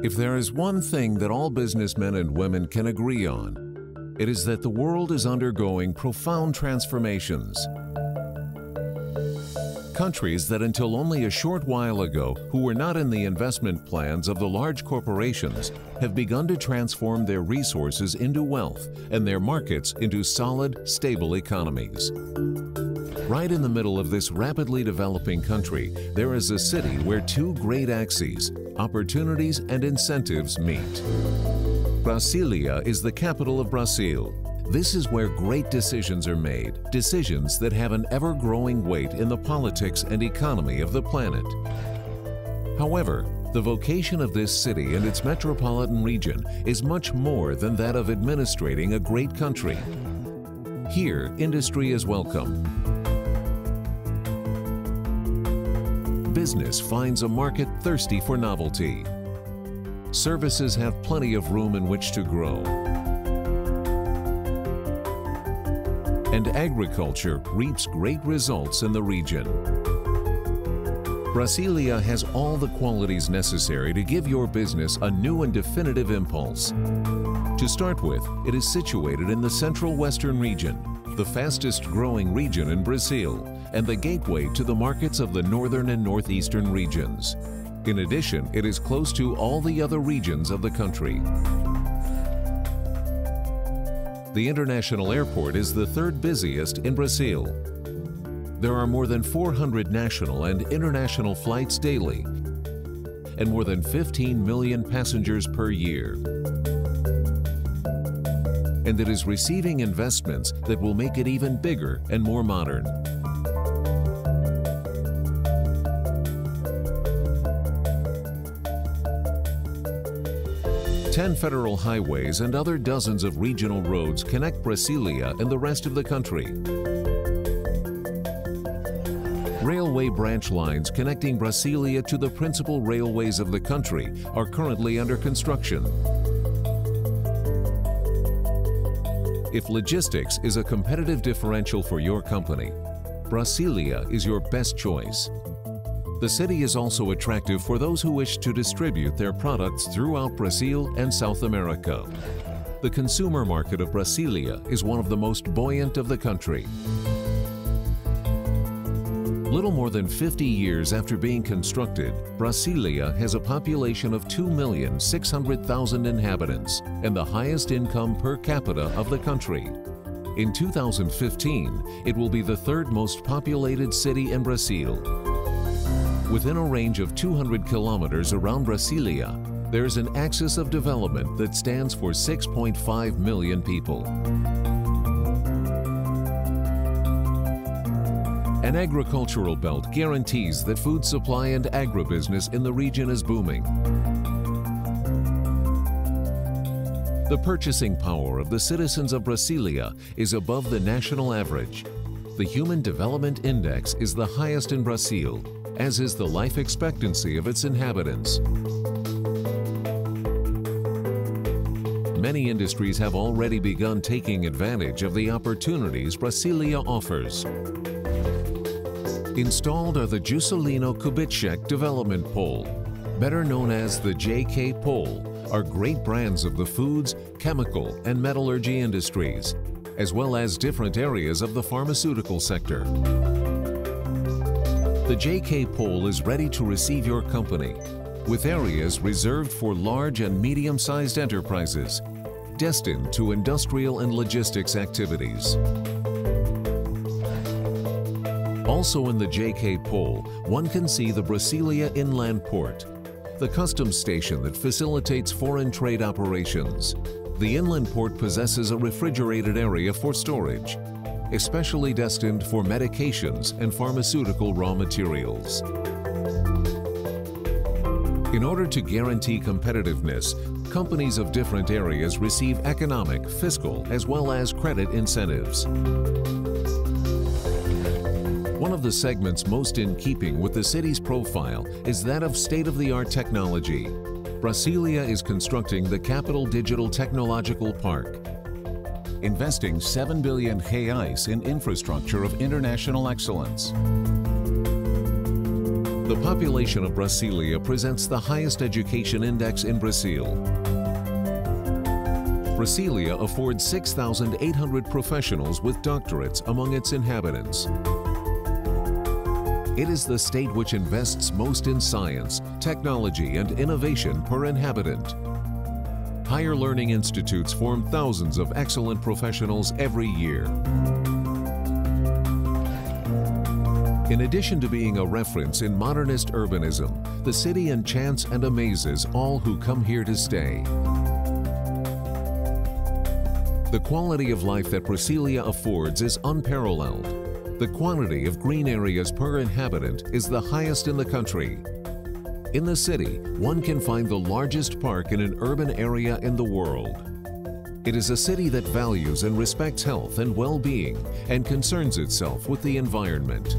If there is one thing that all businessmen and women can agree on, it is that the world is undergoing profound transformations. Countries that until only a short while ago, who were not in the investment plans of the large corporations, have begun to transform their resources into wealth and their markets into solid, stable economies. Right in the middle of this rapidly developing country, there is a city where two great axes, opportunities and incentives, meet. Brasília is the capital of Brazil. This is where great decisions are made, decisions that have an ever-growing weight in the politics and economy of the planet. However, the vocation of this city and its metropolitan region is much more than that of administrating a great country. Here, industry is welcome. Business finds a market thirsty for novelty. Services have plenty of room in which to grow. And agriculture reaps great results in the region. Brasília has all the qualities necessary to give your business a new and definitive impulse. To start with, it is situated in the Central Western region, the fastest growing region in Brazil, and the gateway to the markets of the Northern and Northeastern regions. In addition, it is close to all the other regions of the country. The international airport is the third busiest in Brazil. There are more than 400 national and international flights daily, and more than 15 million passengers per year. And it is receiving investments that will make it even bigger and more modern. 10 federal highways and other dozens of regional roads connect Brasília and the rest of the country. Railway branch lines connecting Brasília to the principal railways of the country are currently under construction. If logistics is a competitive differential for your company, Brasília is your best choice. The city is also attractive for those who wish to distribute their products throughout Brazil and South America. The consumer market of Brasília is one of the most buoyant of the country. Little more than 50 years after being constructed, Brasília has a population of 2,600,000 inhabitants and the highest income per capita of the country. In 2015, it will be the third most populated city in Brazil. Within a range of 200 kilometers around Brasília, there is an axis of development that stands for 6.5 million people. An agricultural belt guarantees that food supply and agribusiness in the region is booming. The purchasing power of the citizens of Brasília is above the national average. The Human Development Index is the highest in Brazil, as is the life expectancy of its inhabitants. Many industries have already begun taking advantage of the opportunities Brasília offers. Installed are the Juscelino Kubitschek Development Pole, better known as the JK Pole, are great brands of the foods, chemical, and metallurgy industries, as well as different areas of the pharmaceutical sector. The JK Pole is ready to receive your company, with areas reserved for large and medium-sized enterprises, destined to industrial and logistics activities. Also in the JK Pole, one can see the Brasília Inland Port, the customs station that facilitates foreign trade operations. The inland port possesses a refrigerated area for storage, especially destined for medications and pharmaceutical raw materials. In order to guarantee competitiveness, companies of different areas receive economic, fiscal, as well as credit incentives. One of the segments most in keeping with the city's profile is that of state-of-the-art technology. Brasília is constructing the Capital Digital Technological Park, investing 7 billion reais in infrastructure of international excellence. The population of Brasília presents the highest education index in Brazil. Brasília affords 6,800 professionals with doctorates among its inhabitants. It is the state which invests most in science, technology, and innovation per inhabitant. Higher learning institutes form thousands of excellent professionals every year. In addition to being a reference in modernist urbanism, the city enchants and amazes all who come here to stay. The quality of life that Brasília affords is unparalleled. The quantity of green areas per inhabitant is the highest in the country. In the city, one can find the largest park in an urban area in the world. It is a city that values and respects health and well-being and concerns itself with the environment.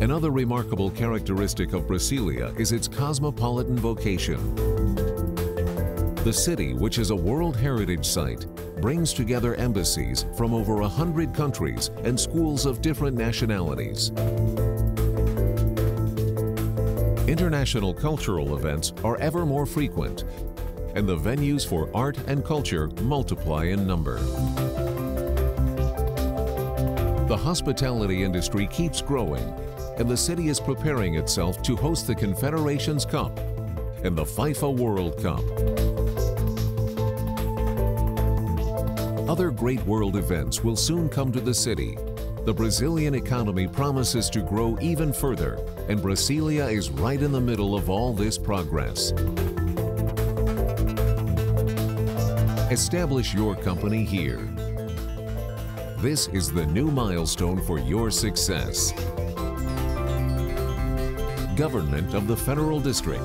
Another remarkable characteristic of Brasília is its cosmopolitan vocation. The city, which is a World Heritage Site, brings together embassies from over 100 countries and schools of different nationalities. International cultural events are ever more frequent, and the venues for art and culture multiply in number. The hospitality industry keeps growing, and the city is preparing itself to host the Confederations Cup and the FIFA World Cup. Other great world events will soon come to the city. The Brazilian economy promises to grow even further, and Brasília is right in the middle of all this progress. Establish your company here. This is the new milestone for your success. Government of the Federal District.